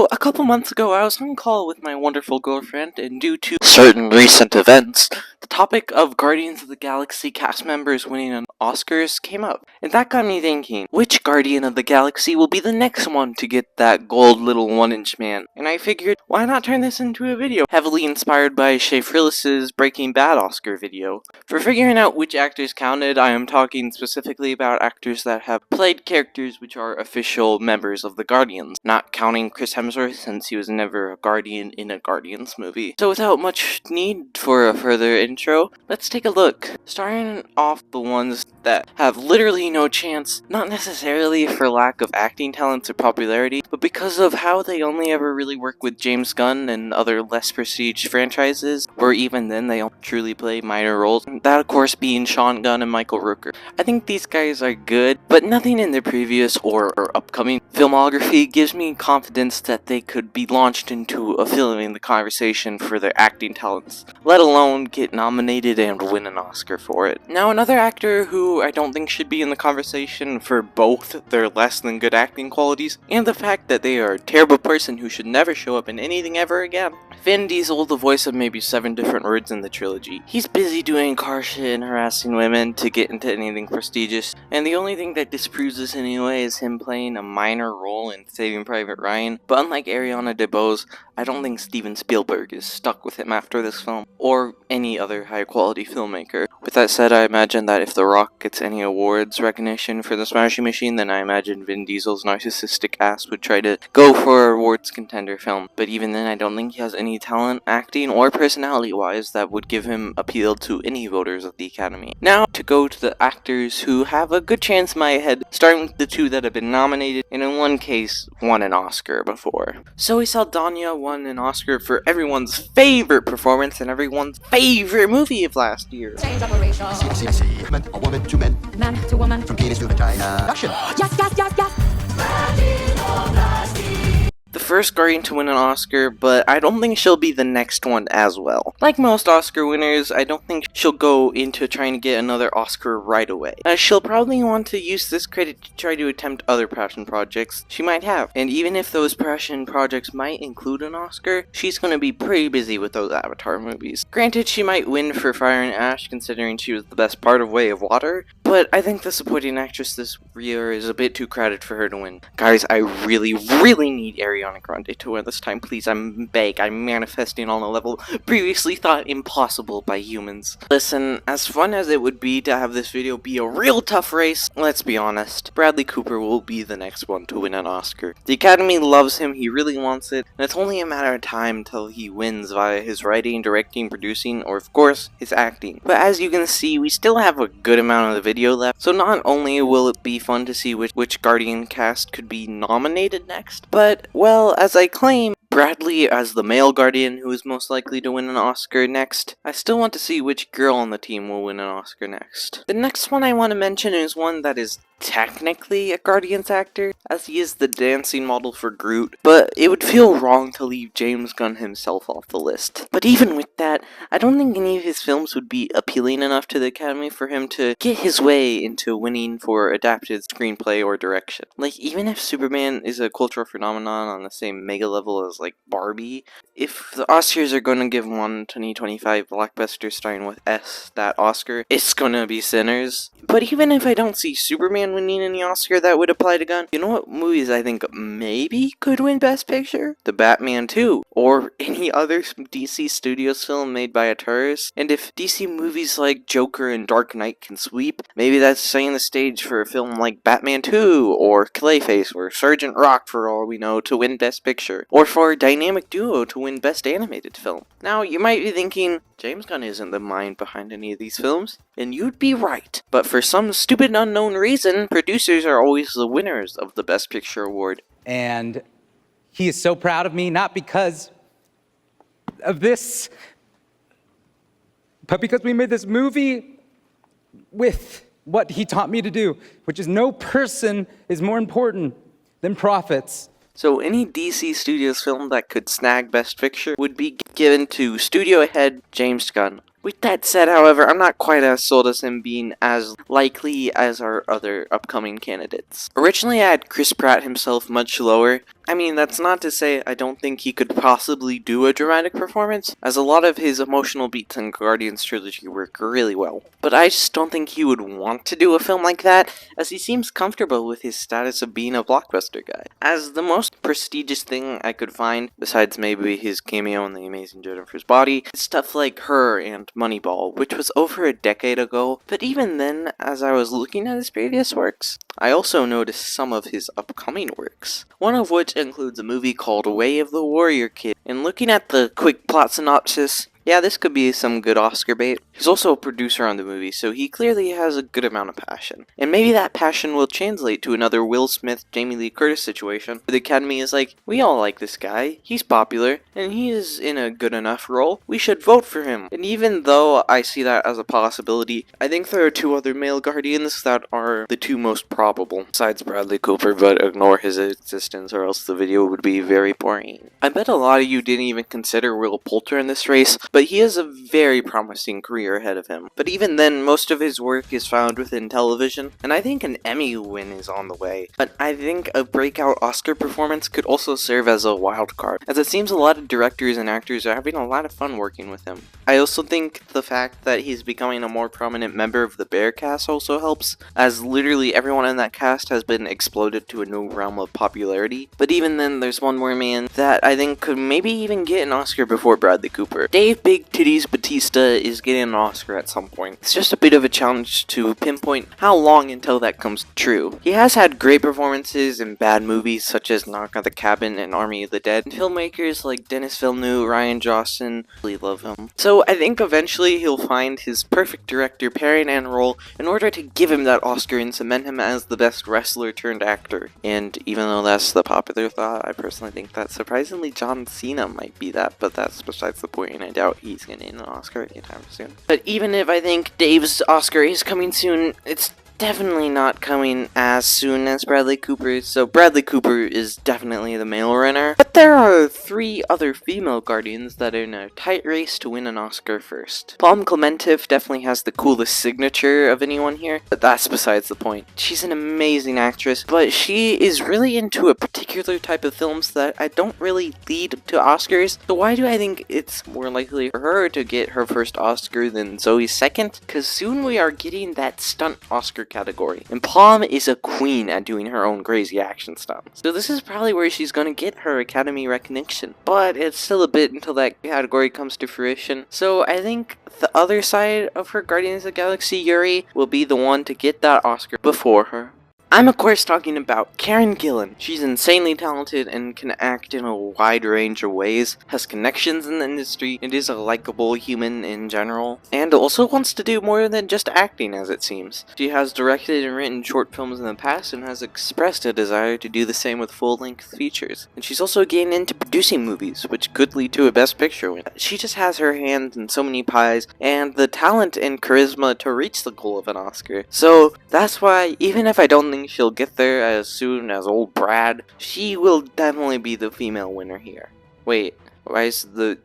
So, a couple months ago, I was on call with my wonderful girlfriend, and due to certain recent events, the topic of Guardians of the Galaxy cast members winning an Oscars came up. And that got me thinking, which Guardian of the Galaxy will be the next one to get that gold little 1-inch man? And I figured, why not turn this into a video, heavily inspired by Shea Frillis's Breaking Bad Oscar video. For figuring out which actors counted, I am talking specifically about actors that have played characters which are official members of the Guardians, not counting Chris Hemsworth since he was never a Guardian in a Guardians movie. So without much need for a further intro, let's take a look. Starting off the ones that have literally no chance, not necessarily for lack of acting talents or popularity, but because of how they only ever really work with James Gunn and other less prestige franchises, where even then they don't truly play minor roles. That of course being Sean Gunn and Michael Rooker. I think these guys are good, but nothing in their previous or upcoming filmography gives me confidence that they could be launched into a film in the conversation for their acting talents, let alone get nominated and win an Oscar for it. Now another actor who I don't think should be in the conversation for both their less than good acting qualities and the fact that they are a terrible person who should never show up in anything ever again. Vin Diesel, the voice of maybe 7 different words in the trilogy. He's busy doing car shit and harassing women to get into anything prestigious, and the only thing that disproves this anyway is him playing a minor role in Saving Private Ryan. But unlike Ariana DeBose, I don't think Steven Spielberg is stuck with him after this film, or any other high quality filmmaker. With that said, I imagine that if The Rock gets any awards recognition for the Smashing Machine, then I imagine Vin Diesel's narcissistic ass would try to go for an awards contender film. But even then, I don't think he has any talent, acting, or personality-wise that would give him appeal to any voters of the Academy. Now, to go to the actors who have a good chance in my head, starting with the 2 that have been nominated, and in one case, won an Oscar before. Zoe Saldana won an Oscar for everyone's favorite performance in everyone's favorite movie of last year. Change up a ratio. A woman to men. Man to woman. From penis to vagina. Action! Yes. The first Guardian to win an Oscar, but I don't think she'll be the next one as well. Like most Oscar winners, I don't think she'll go into trying to get another Oscar right away. She'll probably want to use this credit to try to attempt other passion projects she might have. And even if those passion projects might include an Oscar, she's going to be pretty busy with those Avatar movies. Granted, she might win for Fire and Ash considering she was the best part of Way of Water, but I think the supporting actress this year is a bit too crowded for her to win. Guys, I really need Ariana Grande to win this time, please. I'm manifesting on a level previously thought impossible by humans. Listen, as fun as it would be to have this video be a real tough race, let's be honest, Bradley Cooper will be the next one to win an Oscar. The Academy loves him, he really wants it, and it's only a matter of time till he wins via his writing, directing, producing, or of course, his acting. But as you can see, we still have a good amount of the video left, so not only will it be fun to see which Guardian cast could be nominated next, but, well, as I claim Bradley as the male Guardian who is most likely to win an Oscar next, I still want to see which girl on the team will win an Oscar next. The next one I want to mention is one that is technically a Guardians actor, as he is the dancing model for Groot, but it would feel wrong to leave James Gunn himself off the list. But even with that, I don't think any of his films would be appealing enough to the Academy for him to get his way into winning for adapted screenplay or direction. Like, even if Superman is a cultural phenomenon on the same mega level as like Barbie, if the Oscars are going to give one 2025 blockbuster starting with S that Oscar, it's gonna be Sinners. But even if I don't see Superman winning any Oscar that would apply to Gunn, you know what movies I think maybe could win Best Picture? The Batman 2, or any other DC Studios film made by a tourist. And if DC movies like Joker and Dark Knight can sweep, maybe that's setting the stage for a film like Batman 2, or Clayface, or Sergeant Rock for all we know to win Best Picture, or for Dynamic Duo to win Best Animated Film. Now, you might be thinking, James Gunn isn't the mind behind any of these films, and you'd be right. But for some stupid unknown reason, producers are always the winners of the Best Picture award. And he is so proud of me, not because of this, but because we made this movie with what he taught me to do, which is no person is more important than profits. So any DC Studios film that could snag Best Picture would be given to studio head James Gunn. With that said, however, I'm not quite as sold as him being as likely as our other upcoming candidates. Originally, I had Chris Pratt himself much lower, I mean, that's not to say I don't think he could possibly do a dramatic performance, as a lot of his emotional beats in Guardians Trilogy work really well. But I just don't think he would want to do a film like that, as he seems comfortable with his status of being a blockbuster guy. As the most prestigious thing I could find, besides maybe his cameo in The Amazing Jennifer's Body, is stuff like Her and Moneyball, which was over a decade ago, but even then, as I was looking at his previous works, I also noticed some of his upcoming works, one of which includes a movie called Way of the Warrior Kid. And looking at the quick plot synopsis, yeah, this could be some good Oscar bait. He's also a producer on the movie, so he clearly has a good amount of passion. And maybe that passion will translate to another Will Smith, Jamie Lee Curtis situation, where the Academy is like, we all like this guy, he's popular, and he is in a good enough role, we should vote for him. And even though I see that as a possibility, I think there are two other male Guardians that are the two most probable, besides Bradley Cooper, but ignore his existence or else the video would be very boring. I bet a lot of you didn't even consider Will Poulter in this race, but he has a very promising career ahead of him. But even then, most of his work is found within television, and I think an Emmy win is on the way. But I think a breakout Oscar performance could also serve as a wild card, as it seems a lot of directors and actors are having a lot of fun working with him. I also think the fact that he's becoming a more prominent member of the Bear cast also helps, as literally everyone in that cast has been exploded to a new realm of popularity. But even then, there's one more man that I think could maybe even get an Oscar before Bradley Cooper. Dave Big Titties Batista is getting an Oscar at some point. It's just a bit of a challenge to pinpoint how long until that comes true. He has had great performances in bad movies such as Knock at the Cabin and Army of the Dead, and filmmakers like Denis Villeneuve, Ryan Johnson really love him. So I think eventually he'll find his perfect director pairing and role in order to give him that Oscar and cement him as the best wrestler turned actor. And even though that's the popular thought, I personally think that surprisingly John Cena might be that, but that's besides the point, and I doubt he's gonna get an Oscar anytime soon. But even if I think Dave's Oscar is coming soon, it's definitely not coming as soon as Bradley Cooper's, so Bradley Cooper is definitely the male winner. But there are 3 other female Guardians that are in a tight race to win an Oscar first. Palm Clementif definitely has the coolest signature of anyone here, but that's besides the point. She's an amazing actress, but she is really into a particular type of films that I don't really lead to Oscars, so why do I think it's more likely for her to get her first Oscar than Zoe's second? Because soon we are getting that stunt Oscar category, and Palm is a queen at doing her own crazy action stunts. So this is probably where she's gonna get her Academy recognition, but it's still a bit until that category comes to fruition. So I think the other side of her Guardians of the Galaxy, Yuri, will be the one to get that Oscar before her. I'm of course talking about Karen Gillan. She's insanely talented and can act in a wide range of ways, has connections in the industry, and is a likable human in general, and also wants to do more than just acting, as it seems. She has directed and written short films in the past and has expressed a desire to do the same with full-length features. And she's also getting into producing movies, which could lead to a Best Picture win. She just has her hand in so many pies, and the talent and charisma to reach the goal of an Oscar. So that's why, even if I don't think she'll get there as soon as old Brad, she will definitely be the female winner here. Wait, why is the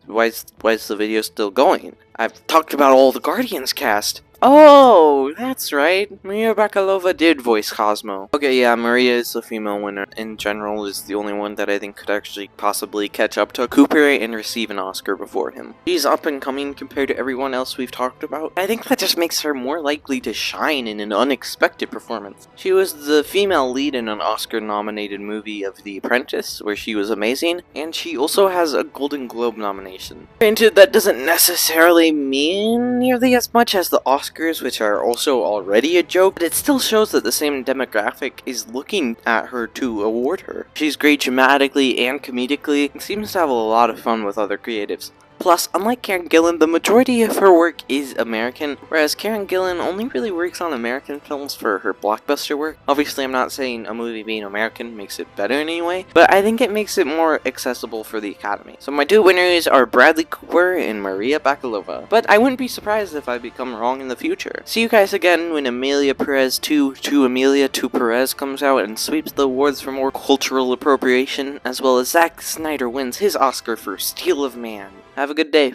video still going? I've talked about all the Guardians cast. Oh, that's right. Maria Bakalova did voice Cosmo. Okay, yeah, Maria is the female winner. In general, is the only one that I think could actually possibly catch up to Cooper and receive an Oscar before him. She's up and coming compared to everyone else we've talked about. I think that just makes her more likely to shine in an unexpected performance. She was the female lead in an Oscar-nominated movie of The Apprentice, where she was amazing, and she also has a Golden Globe nomination. Granted, that doesn't necessarily mean nearly as much as the Oscar, which are also already a joke, but it still shows that the same demographic is looking at her to award her. She's great dramatically and comedically, and seems to have a lot of fun with other creatives. Plus, unlike Karen Gillan, the majority of her work is American, whereas Karen Gillan only really works on American films for her blockbuster work. Obviously, I'm not saying a movie being American makes it better in any way, but I think it makes it more accessible for the Academy. So my 2 winners are Bradley Cooper and Maria Bakalova, but I wouldn't be surprised if I become wrong in the future. See you guys again when Amelia Perez 2 to Amelia to Perez comes out and sweeps the awards for more cultural appropriation, as well as Zack Snyder wins his Oscar for Steel of Man. Have a good day.